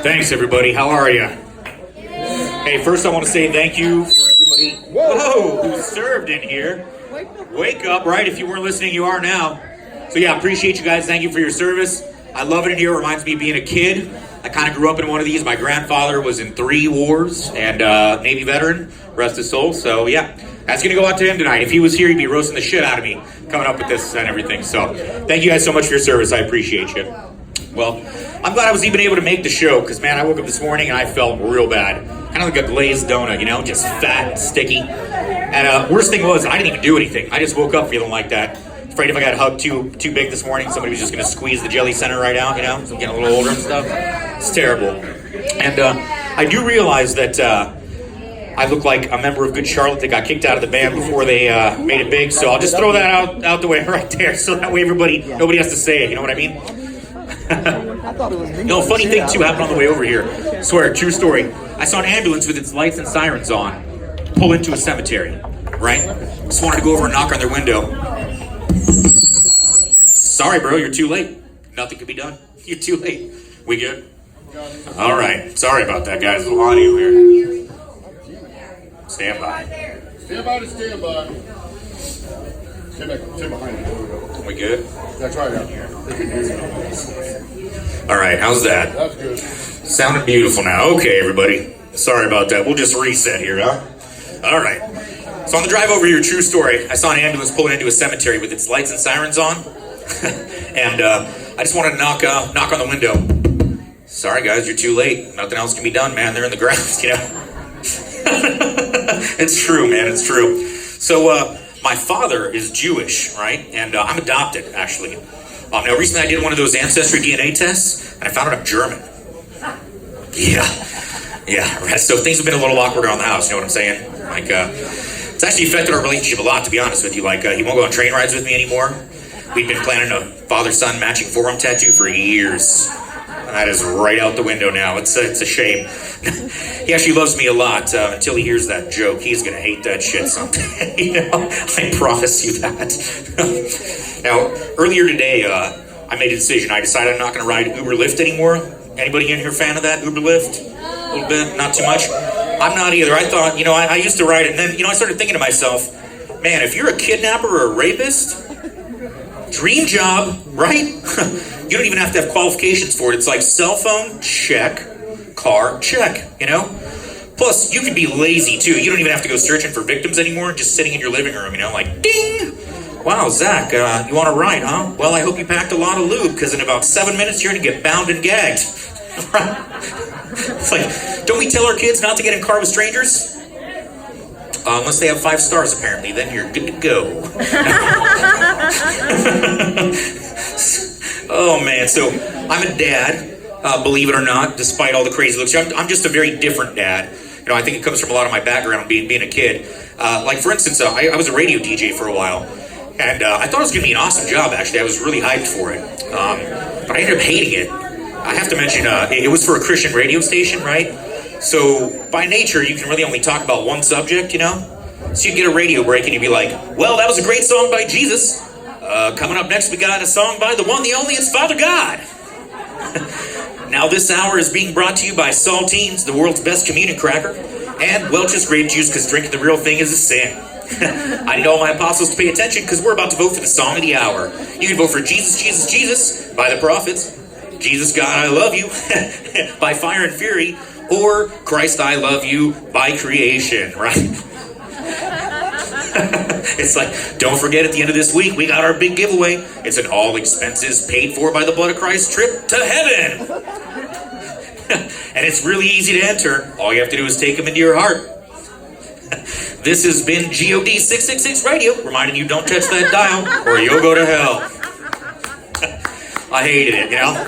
Thanks, everybody. How are you? Hey, first I want to say thank you for everybody who served in here. Wake up, right? If you weren't listening, you are now. So yeah, appreciate you guys. Thank you for your service. I love it in here. It reminds me of being a kid. I kind of grew up in one of these. My grandfather was in 3 wars and Navy veteran, rest his soul. So yeah, that's going to go out to him tonight. If he was here, he'd be roasting the shit out of me coming up with this and everything. So thank you guys so much for your service. I appreciate you. Well, I'm glad I was even able to make the show because, man, I woke up this morning and I felt real bad. Kind of like a glazed donut, you know, just fat and sticky. And worst thing was, I didn't even do anything. I just woke up feeling like that. Afraid if I got hugged too big this morning, somebody was just going to squeeze the jelly center right out, you know? So I'm getting a little older and stuff. It's terrible. And I do realize that I look like a member of Good Charlotte that got kicked out of the band before they made it big. So I'll just throw that out the way right there so that way nobody has to say it, you know what I mean? You know, a funny thing too happened on the way over here. I swear, true story. I saw an ambulance with its lights and sirens on pull into a cemetery, right? Just wanted to go over and knock on their window. Sorry, bro, you're too late. Nothing can be done. You're too late. We good? All right. Sorry about that, guys. A little audio here. Stand by. Stand by to stand by. Stay behind you. We good? That's right out here. All right, how's that? That's good. Sounding beautiful now. Okay, everybody. Sorry about that. We'll just reset here, huh? All right. So on the drive over here, true story, I saw an ambulance pulling into a cemetery with its lights and sirens on. And I just wanted to knock on the window. Sorry, guys, you're too late. Nothing else can be done, man. They're in the ground, you know? It's true, man. It's true. So my father is Jewish, right? And I'm adopted, actually. Now, recently I did one of those Ancestry DNA tests, and I found out I'm German. Yeah, right. So things have been a little awkward around the house, you know what I'm saying? Like, it's actually affected our relationship a lot, to be honest with you. Like, he won't go on train rides with me anymore. We've been planning a father-son matching forearm tattoo for years. And that is right out the window now. It's a shame. He actually loves me a lot until he hears that joke. He's going to hate that shit someday. You know? I promise you that. Now, earlier today, I made a decision. I decided I'm not going to ride Uber Lyft anymore. Anybody in here fan of that, Uber Lyft? A little bit, not too much. I'm not either. I thought, you know, I used to ride it, and then, you know, I started thinking to myself, man, if you're a kidnapper or a rapist, dream job, right? You don't even have to have qualifications for it. It's like cell phone, check. Car, check, you know? Plus, you can be lazy, too. You don't even have to go searching for victims anymore, just sitting in your living room, you know, like, ding! Wow, Zach, you want to ride, huh? Well, I hope you packed a lot of lube, because in about 7 minutes, you're going to get bound and gagged. It's like, don't we tell our kids not to get in a car with strangers? Unless they have 5 stars, apparently. Then you're good to go. Oh, man. So, I'm a dad, believe it or not, despite all the crazy looks. I'm just a very different dad. You know, I think it comes from a lot of my background, being a kid. Like, for instance, I was a radio DJ for a while. And I thought it was going to be an awesome job, actually. I was really hyped for it. But I ended up hating it. I have to mention, it was for a Christian radio station, right? So, by nature, you can really only talk about one subject, you know? So you'd get a radio break and you'd be like, well, that was a great song by Jesus. Coming up next, we got a song by the one, the only, it's Father God. Now this hour is being brought to you by Saltines, the world's best communion cracker, and Welch's grape juice, because drinking the real thing is a sin. I need all my apostles to pay attention, because we're about to vote for the song of the hour. You can vote for Jesus, Jesus, Jesus by the prophets, Jesus, God, I love you by Fire and Fury, or Christ, I love you by creation, right? It's like, don't forget at the end of this week, we got our big giveaway. It's an all expenses paid for by the blood of Christ trip to heaven. And it's really easy to enter. All you have to do is take them into your heart. This has been GOD 666 Radio, reminding you don't touch that dial or you'll go to hell. I hated it, you know?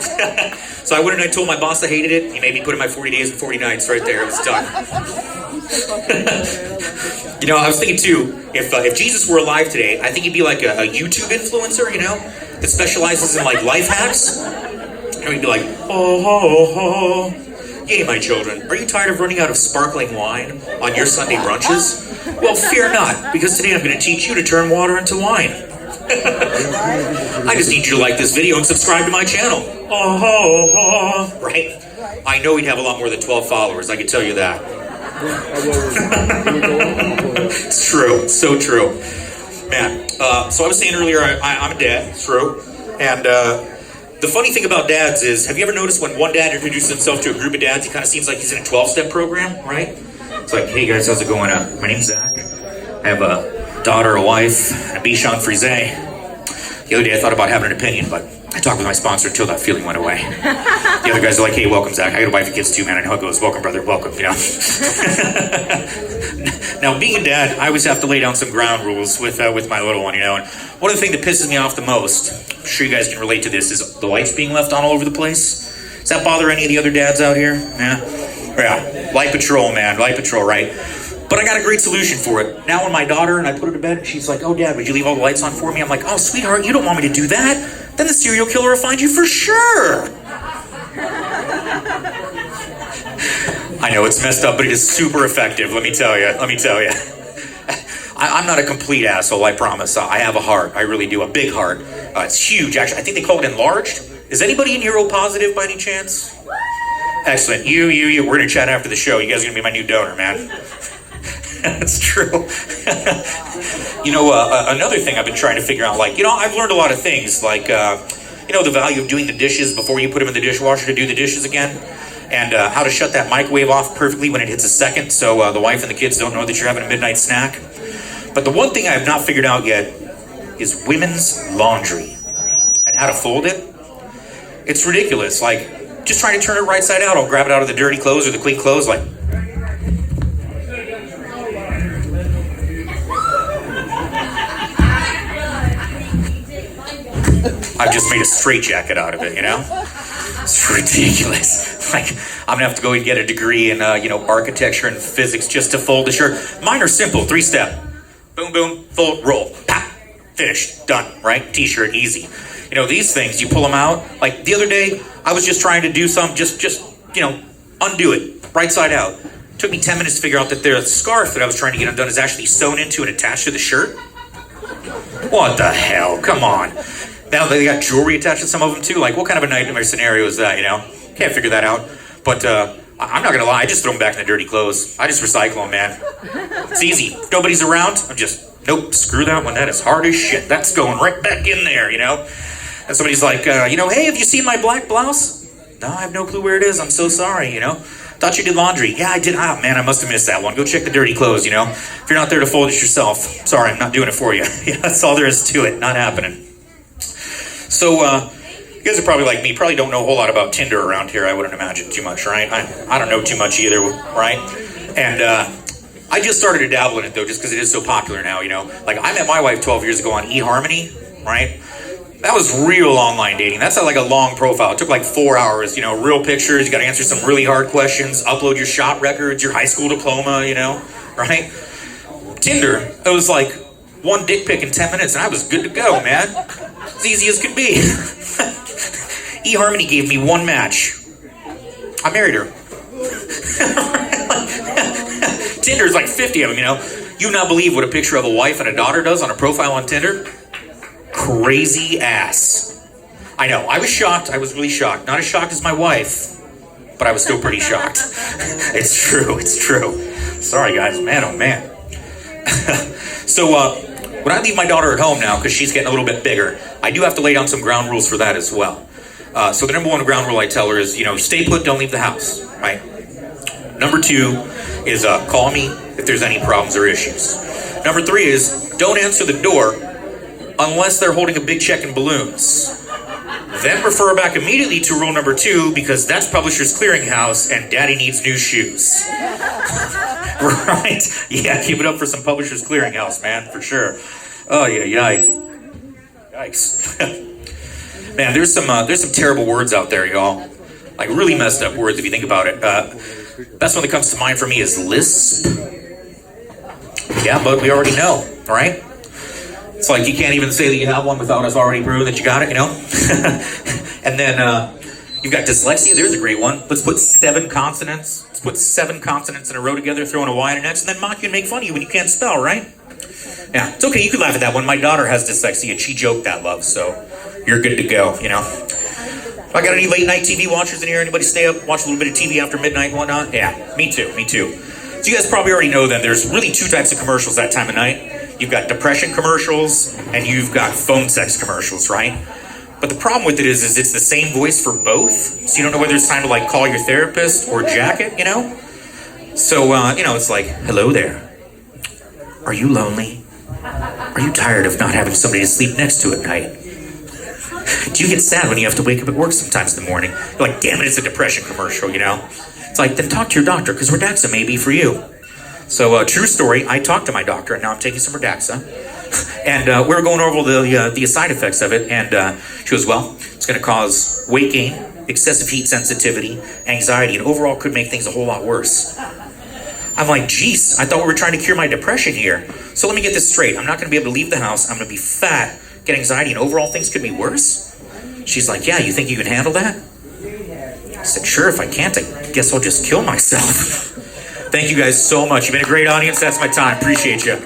So I went and I told my boss I hated it. He made me put in my 40 days and 40 nights right there. It was done. You know, I was thinking too, if Jesus were alive today, I think he'd be like a YouTube influencer, you know, that specializes in like life hacks. You know, he'd be like, yay, my children, are you tired of running out of sparkling wine on your Sunday brunches? Well, fear not, because today I'm going to teach you to turn water into wine. I just need you to like this video and subscribe to my channel. Right? I know he'd have a lot more than 12 followers, I can tell you that. It's true, so true. Man, so I was saying earlier, I'm a dad, it's true. And the funny thing about dads is, have you ever noticed when one dad introduces himself to a group of dads, he kind of seems like he's in a 12-step program, right? It's like, hey guys, how's it going? My name's Zach. I have a daughter, a wife, and a Bichon Frise. The other day I thought about having an opinion, but I talked with my sponsor until that feeling went away. The other guys are like, hey, welcome, Zach. I got a wife and kids too, man. I know how it goes. Welcome, brother. Welcome, you know. Now, being a dad, I always have to lay down some ground rules with my little one, you know. And one of the things that pisses me off the most, I'm sure you guys can relate to this, is the lights being left on all over the place. Does that bother any of the other dads out here? Yeah. Light patrol, man. Light patrol, right? But I got a great solution for it. Now when my daughter and I put her to bed, she's like, oh, Dad, would you leave all the lights on for me? I'm like, oh, sweetheart, you don't want me to do that. Then the serial killer will find you for sure. I know it's messed up, but it is super effective. Let me tell you. I'm not a complete asshole, I promise. I have a heart. I really do. A big heart. It's huge, actually. I think they call it enlarged. Is anybody in here O positive by any chance? Excellent. You. We're going to chat after the show. You guys are going to be my new donor, man. That's true. You know, another thing I've been trying to figure out, like, you know, I've learned a lot of things, like, you know, the value of doing the dishes before you put them in the dishwasher to do the dishes again, and how to shut that microwave off perfectly when it hits a second so the wife and the kids don't know that you're having a midnight snack. But the one thing I have not figured out yet is women's laundry and how to fold it. It's ridiculous. Like, just trying to turn it right side out. I'll grab it out of the dirty clothes or the clean clothes, like, I've just made a straitjacket out of it, you know? It's ridiculous. Like, I'm gonna have to go and get a degree in, you know, architecture and physics just to fold a shirt. Mine are simple, 3-step. Boom, boom, fold, roll, pop, finished, done, right? T-shirt, easy. You know, these things, you pull them out. Like, the other day, I was just trying to do some, just you know, undo it, right side out. It took me 10 minutes to figure out that the scarf that I was trying to get undone is actually sewn into and attached to the shirt. What the hell? Come on. Now they got jewelry attached to some of them too. Like, what kind of a nightmare scenario is that, you know? Can't figure that out. But I'm not gonna lie, I just throw them back in the dirty clothes. I just recycle them, man. It's easy. If nobody's around, I'm just, nope, screw that one. That is hard as shit. That's going right back in there, you know? And somebody's like, you know, hey, have you seen my black blouse? No, I have no clue where it is. I'm so sorry, you know? Thought you did laundry. Yeah, I did. Ah, man, I must have missed that one. Go check the dirty clothes, you know? If you're not there to fold it yourself, sorry, I'm not doing it for you. Yeah, that's all there is to it. Not happening. So, you guys are probably like me, probably don't know a whole lot about Tinder around here, I wouldn't imagine too much, right? I don't know too much either, right? And I just started to dabble in it, though, just because it is so popular now, you know? Like, I met my wife 12 years ago on eHarmony, right? That was real online dating. That's like a long profile. It took like 4 hours, you know, real pictures. You got to answer some really hard questions, upload your shot records, your high school diploma, you know, right? Tinder, it was like one dick pic in 10 minutes, and I was good to go, man. As easy as could be. eHarmony gave me one match. I married her. Tinder's like 50 of them, you know. You not believe what a picture of a wife and a daughter does on a profile on Tinder? Crazy ass. I know, I was shocked. I was really shocked. Not as shocked as my wife, but I was still pretty shocked. It's true. Sorry, guys. Man, oh man. So, when I leave my daughter at home now, because she's getting a little bit bigger, I do have to lay down some ground rules for that as well. So the number one ground rule I tell her is, you know, stay put, don't leave the house, right? Number 2 is call me if there's any problems or issues. Number 3 is don't answer the door unless they're holding a big check in balloons. Then refer back immediately to rule number 2, because that's Publishers Clearinghouse and Daddy needs new shoes. Right? Yeah, keep it up for some Publishers Clearinghouse, man, for sure. Oh yeah, yikes. Man, there's some terrible words out there, y'all. Like really messed up words if you think about it. Best one that comes to mind for me is lisp. Yeah, but we already know, right? It's like you can't even say that you have one without us already proving that you got it, you know? And then you've got dyslexia. There's a great one. Let's put 7 consonants. Let's put 7 consonants in a row together, throw in a Y and an X, and then mock you and make fun of you when you can't spell, right? Yeah, it's okay. You can laugh at that one. My daughter has dyslexia, and she joked that, love, so you're good to go, you know? I got any late night TV watchers in here? Anybody stay up, watch a little bit of TV after midnight and whatnot? Yeah, me too. So you guys probably already know that there's really two types of commercials that time of night. You've got depression commercials and you've got phone sex commercials, right? But the problem with it is it's the same voice for both. So you don't know whether it's time to like call your therapist or jack it, you know? So, it's like, hello there. Are you lonely? Are you tired of not having somebody to sleep next to at night? Do you get sad when you have to wake up at work sometimes in the morning? You're like, damn it, it's a depression commercial, you know? It's like, then talk to your doctor, because Redaxa may be for you. So, true story, I talked to my doctor, and now I'm taking some Redaxa. And we were going over the side effects of it, and she goes, well, it's going to cause weight gain, excessive heat sensitivity, anxiety, and overall could make things a whole lot worse. I'm like, geez, I thought we were trying to cure my depression here. So let me get this straight. I'm not going to be able to leave the house. I'm going to be fat, get anxiety, and overall things could be worse? She's like, yeah, you think you can handle that? I said, sure, if I can't, I guess I'll just kill myself. Thank you guys so much. You've been a great audience. That's my time. Appreciate you.